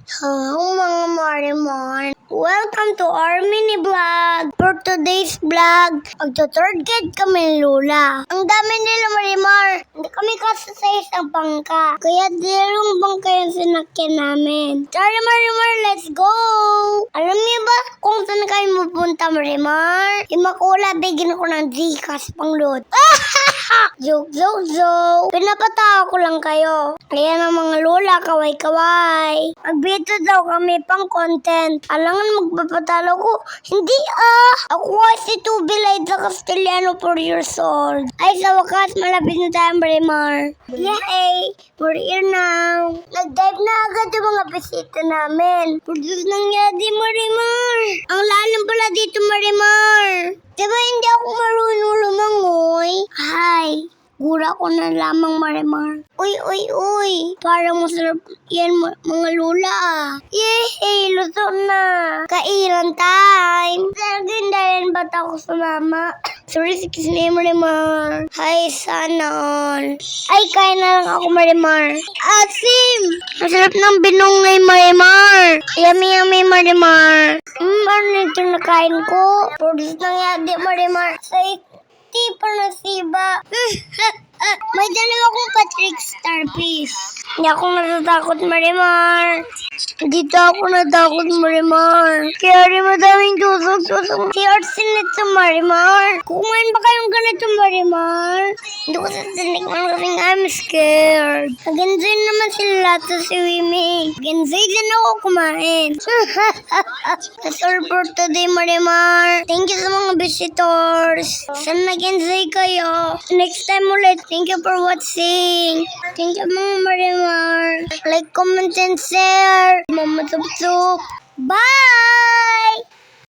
Hello mga Marimar! Welcome to our mini vlog! For today's vlog, magto-third grade kami Lola. Ang dami nila Marimar! Hindi kami kasi sa isang bangka. Kaya dalawang bangka yung sinakyan namin. Tara Marimar, let's go! Alam niyo ba kung saan kayo mapunta Marimar? Imakula, bigyan ko ng Gcash pang load. Joke! Pinapatawa ko lang kayo. Ayan ang mga lola, kaway-kaway. Magbito daw kami pang content. Alangan magpapatalo ko. Hindi Ako si Tubilay the Castellano 4 years old. Ay sa wakas, malapit na tayo Marimar. Yay! We're here now. Nag-dive na agad yung mga bisita namin. Produce nangyari Marimar. Ang lalim pala dito Marimar. Diba hindi ako marunong lumangoy? Hi! Gura ko na lamang Marimar. Uy! Parang masarap yan mga lula Yay! Luto na! Kailan time! Dahil ba't ako sumama? Sorry, excuse me Marimar. Hi, sanon. Ay, kain na lang ako Marimar. Asim! Masarap ng binungay Marimar. Yummy Marimar. Ano ito na kain ko? Produce na nga di Marimar. Di pa nasiba. May dalawa akong Patrick Starfish. Hindi ako natatakot Marimar. Dito ako natakot Marimar. Kaya rin madaming tusok. Si Arsen nito Marimar. Kumain ba kayong ganito Marimar? Hindi ko sasinikman kasi I'm scared. Nag-enjoy naman sila sa swimming. Nag-enjoy din ako kumain. That's all for today Marimar. Thank you sa mga visitors. Sana nag-enjoy kayo. Next time ulit. Thank you for watching. Thank you mga Marimar. Like, comment, and share. Mama Tup Tup. Bye!